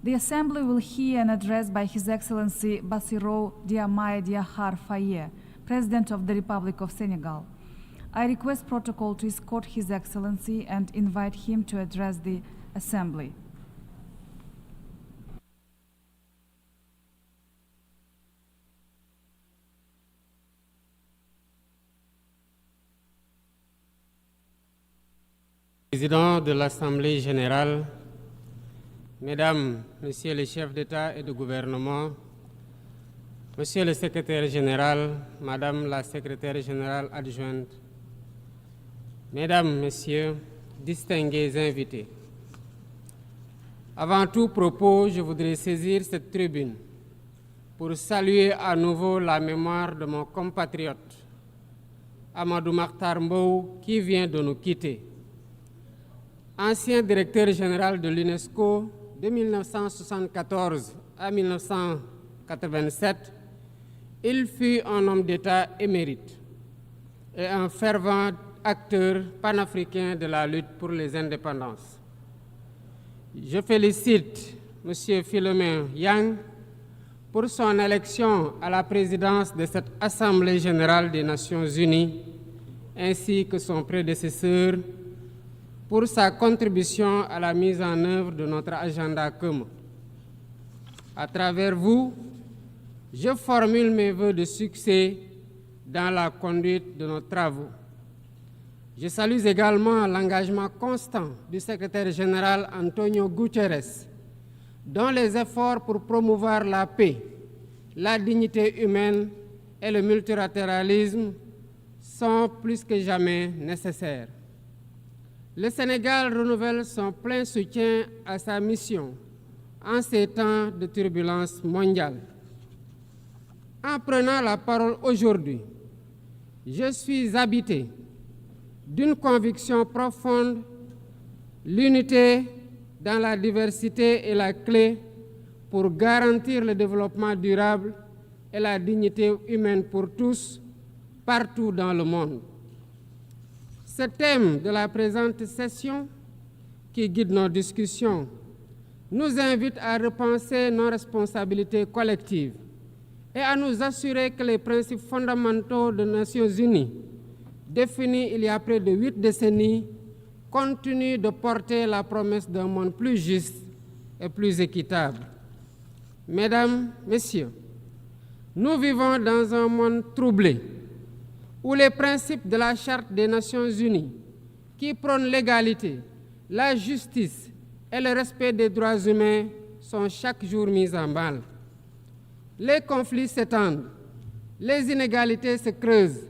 The Assembly will hear an address by His Excellency Bassirou Diomaye Diakhar Faye, President of the Republic of Senegal. I request protocol to escort His Excellency and invite him to address the Assembly. Président de l'Assemblée générale, Mesdames, Messieurs les chefs d'État et de gouvernement, Monsieur le secrétaire général, Madame la secrétaire générale adjointe, Mesdames, Messieurs, distingués invités. Avant tout propos, je voudrais saisir cette tribune pour saluer à nouveau la mémoire de mon compatriote, Amadou Makhtar Mbow, qui vient de nous quitter. Ancien directeur général de l'UNESCO de 1974 à 1987, il fut un homme d'État émérite et un fervent acteur panafricain de la lutte pour les indépendances. Je félicite M. Philomène Yang pour son élection à la présidence de cette Assemblée générale des Nations unies, ainsi que son prédécesseur, pour sa contribution à la mise en œuvre de notre agenda commun. À travers vous, je formule mes vœux de succès dans la conduite de nos travaux. Je salue également l'engagement constant du secrétaire général Antonio Guterres, dont les efforts pour promouvoir la paix, la dignité humaine et le multilatéralisme sont plus que jamais nécessaires. Le Sénégal renouvelle son plein soutien à sa mission en ces temps de turbulence mondiale. En prenant la parole aujourd'hui, je suis habité d'une conviction profonde: l'unité dans la diversité est la clé pour garantir le développement durable et la dignité humaine pour tous, partout dans le monde. Ce thème de la présente session, qui guide nos discussions, nous invite à repenser nos responsabilités collectives et à nous assurer que les principes fondamentaux des Nations unies, définis il y a près de 8 décennies, continuent de porter la promesse d'un monde plus juste et plus équitable. Mesdames, Messieurs, nous vivons dans un monde troublé, où les principes de la Charte des Nations unies, qui prônent l'égalité, la justice et le respect des droits humains, sont chaque jour mis en mal. Les conflits s'étendent, les inégalités se creusent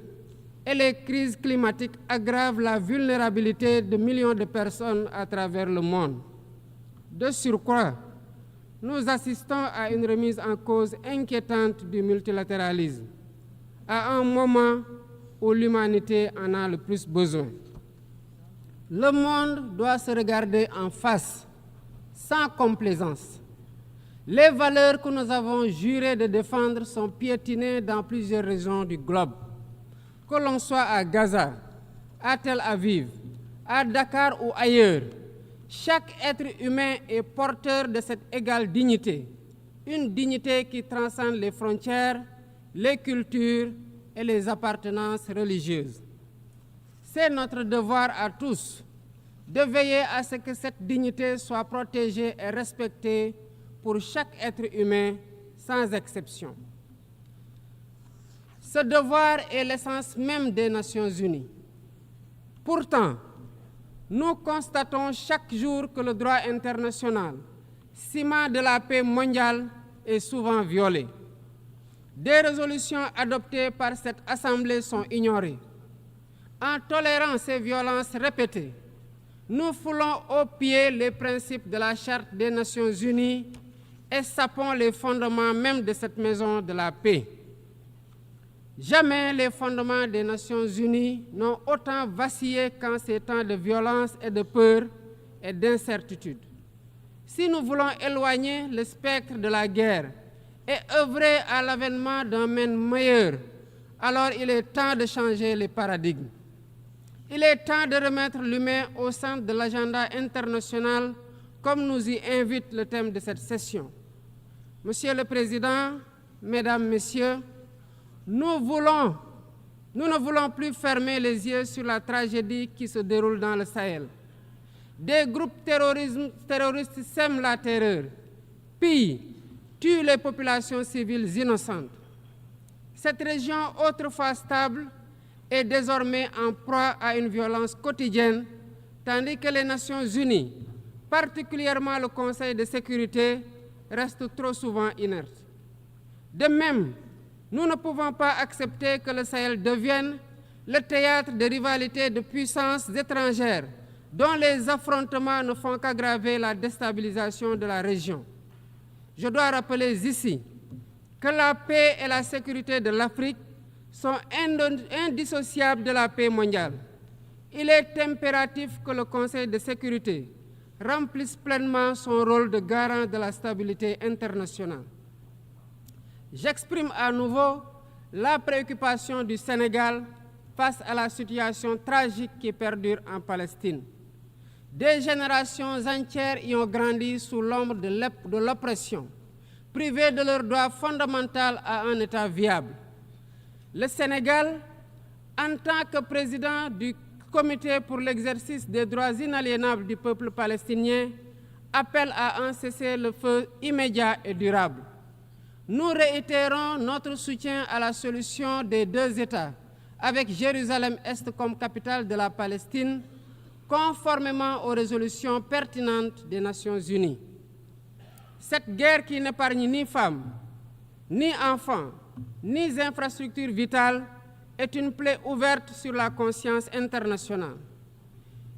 et les crises climatiques aggravent la vulnérabilité de millions de personnes à travers le monde. De surcroît, nous assistons à une remise en cause inquiétante du multilatéralisme, à un moment où l'humanité en a le plus besoin. Le monde doit se regarder en face, sans complaisance. Les valeurs que nous avons juré de défendre sont piétinées dans plusieurs régions du globe. Que l'on soit à Gaza, à Tel Aviv, à Dakar ou ailleurs, chaque être humain est porteur de cette égale dignité, une dignité qui transcende les frontières, les cultures et les appartenances religieuses. C'est notre devoir à tous de veiller à ce que cette dignité soit protégée et respectée pour chaque être humain, sans exception. Ce devoir est l'essence même des Nations unies. Pourtant, nous constatons chaque jour que le droit international, ciment de la paix mondiale, est souvent violé. Des résolutions adoptées par cette Assemblée sont ignorées. En tolérant ces violences répétées, nous foulons aux pieds les principes de la Charte des Nations unies et sapons les fondements même de cette maison de la paix. Jamais les fondements des Nations unies n'ont autant vacillé qu'en ces temps de violence et de peur et d'incertitude. Si nous voulons éloigner le spectre de la guerre et œuvrer à l'avènement d'un monde meilleur, alors il est temps de changer les paradigmes. Il est temps de remettre l'humain au centre de l'agenda international comme nous y invite le thème de cette session. Monsieur le Président, Mesdames, Messieurs, nous ne voulons plus fermer les yeux sur la tragédie qui se déroule dans le Sahel. Des groupes terroristes sèment la terreur, pillent, tuent les populations civiles innocentes. Cette région, autrefois stable, est désormais en proie à une violence quotidienne, tandis que les Nations Unies, particulièrement le Conseil de sécurité, restent trop souvent inertes. De même, nous ne pouvons pas accepter que le Sahel devienne le théâtre de rivalités de puissances étrangères dont les affrontements ne font qu'aggraver la déstabilisation de la région. Je dois rappeler ici que la paix et la sécurité de l'Afrique sont indissociables de la paix mondiale. Il est impératif que le Conseil de sécurité remplisse pleinement son rôle de garant de la stabilité internationale. J'exprime à nouveau la préoccupation du Sénégal face à la situation tragique qui perdure en Palestine. Des générations entières y ont grandi sous l'ombre de l'oppression, privées de leur droit fondamental à un État viable. Le Sénégal, en tant que président du Comité pour l'exercice des droits inaliénables du peuple palestinien, appelle à un cessez-le-feu immédiat et durable. Nous réitérons notre soutien à la solution des deux États, avec Jérusalem-Est comme capitale de la Palestine, conformément aux résolutions pertinentes des Nations Unies. Cette guerre qui n'épargne ni femmes, ni enfants, ni infrastructures vitales est une plaie ouverte sur la conscience internationale.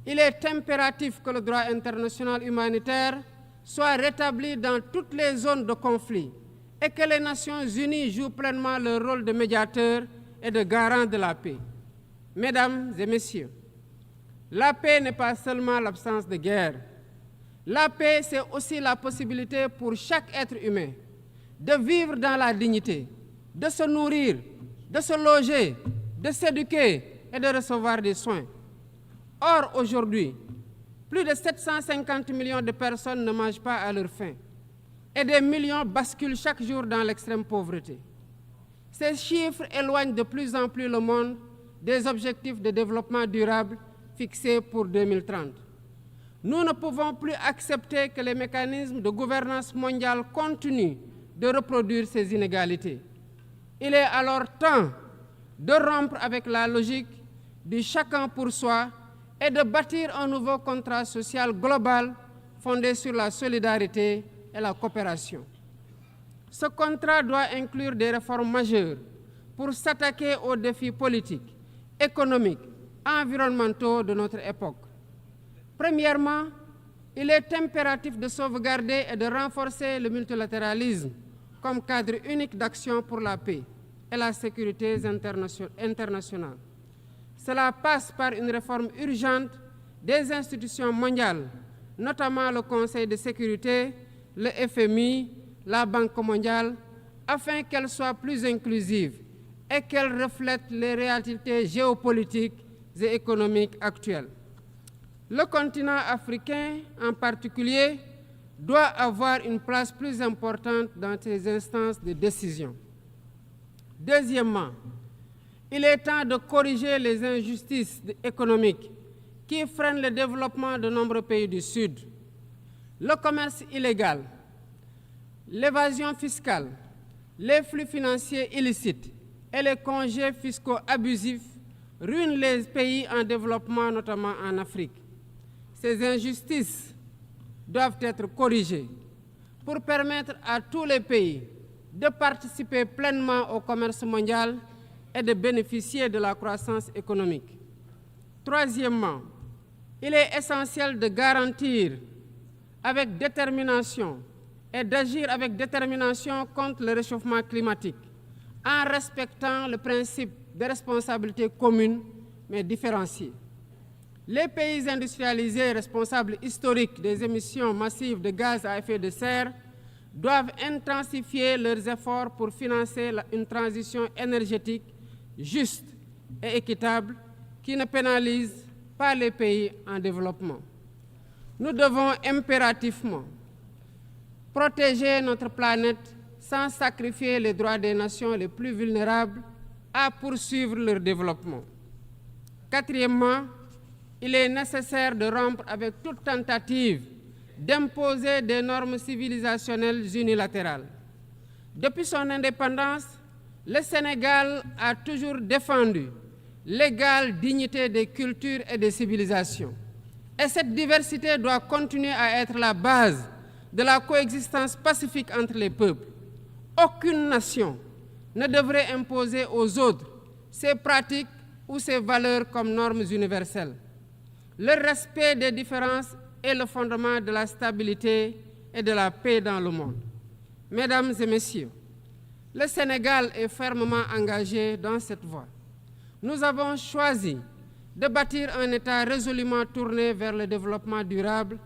Il est impératif que le droit international humanitaire soit rétabli dans toutes les zones de conflit et que les Nations Unies jouent pleinement leur rôle de médiateur et de garant de la paix. Mesdames et Messieurs, la paix n'est pas seulement l'absence de guerre. La paix, c'est aussi la possibilité pour chaque être humain de vivre dans la dignité, de se nourrir, de se loger, de s'éduquer et de recevoir des soins. Or, aujourd'hui, plus de 750 millions de personnes ne mangent pas à leur faim et des millions basculent chaque jour dans l'extrême pauvreté. Ces chiffres éloignent de plus en plus le monde des objectifs de développement durable fixés pour 2030. Nous ne pouvons plus accepter que les mécanismes de gouvernance mondiale continuent de reproduire ces inégalités. Il est alors temps de rompre avec la logique du chacun pour soi et de bâtir un nouveau contrat social global fondé sur la solidarité et la coopération. Ce contrat doit inclure des réformes majeures pour s'attaquer aux défis politiques, économiques, environnementaux de notre époque. Premièrement, il est impératif de sauvegarder et de renforcer le multilatéralisme comme cadre unique d'action pour la paix et la sécurité internationale. Cela passe par une réforme urgente des institutions mondiales, notamment le Conseil de sécurité, le FMI, la Banque mondiale, afin qu'elles soient plus inclusives et qu'elles reflètent les réalités géopolitiques et économiques actuelles. Le continent africain, en particulier, doit avoir une place plus importante dans ces instances de décision. Deuxièmement, il est temps de corriger les injustices économiques qui freinent le développement de nombreux pays du Sud. Le commerce illégal, l'évasion fiscale, les flux financiers illicites et les congés fiscaux abusifs ruinent les pays en développement, notamment en Afrique. Ces injustices doivent être corrigées pour permettre à tous les pays de participer pleinement au commerce mondial et de bénéficier de la croissance économique. Troisièmement, il est essentiel de garantir avec détermination et d'agir avec détermination contre le réchauffement climatique en respectant le principe de responsabilité commune mais différenciée. Les pays industrialisés responsables historiques des émissions massives de gaz à effet de serre doivent intensifier leurs efforts pour financer une transition énergétique juste et équitable qui ne pénalise pas les pays en développement. nous devons impérativement protéger notre planète sans sacrifier les droits des nations les plus vulnérables à poursuivre leur développement. Quatrièmement, il est nécessaire de rompre avec toute tentative d'imposer des normes civilisationnelles unilatérales. Depuis son indépendance, le Sénégal a toujours défendu l'égale dignité des cultures et des civilisations. Et cette diversité doit continuer à être la base de la coexistence pacifique entre les peuples. Aucune nation ne devrait imposer aux autres ses pratiques ou ses valeurs comme normes universelles. Le respect des différences est le fondement de la stabilité et de la paix dans le monde. Mesdames et messieurs, le Sénégal est fermement engagé dans cette voie. Nous avons choisi de bâtir un État résolument tourné vers le développement durable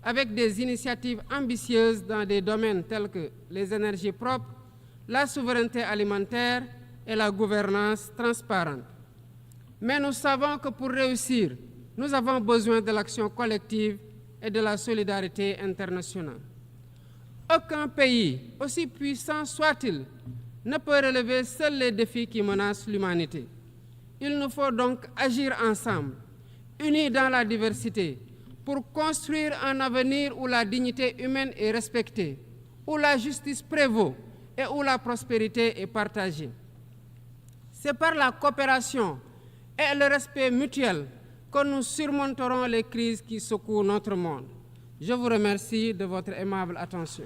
avec des initiatives ambitieuses dans des domaines tels que les énergies propres, la souveraineté alimentaire et la gouvernance transparente. Mais nous savons que pour réussir, nous avons besoin de l'action collective et de la solidarité internationale. Aucun pays, aussi puissant soit-il, ne peut relever seuls les défis qui menacent l'humanité. Il nous faut donc agir ensemble, unis dans la diversité, pour construire un avenir où la dignité humaine est respectée, où la justice prévaut et où la prospérité est partagée. C'est par la coopération et le respect mutuel que nous surmonterons les crises qui secouent notre monde. Je vous remercie de votre aimable attention.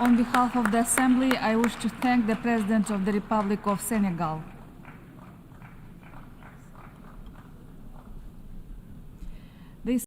On behalf of the Assembly, I wish to thank the President of the Republic of Senegal.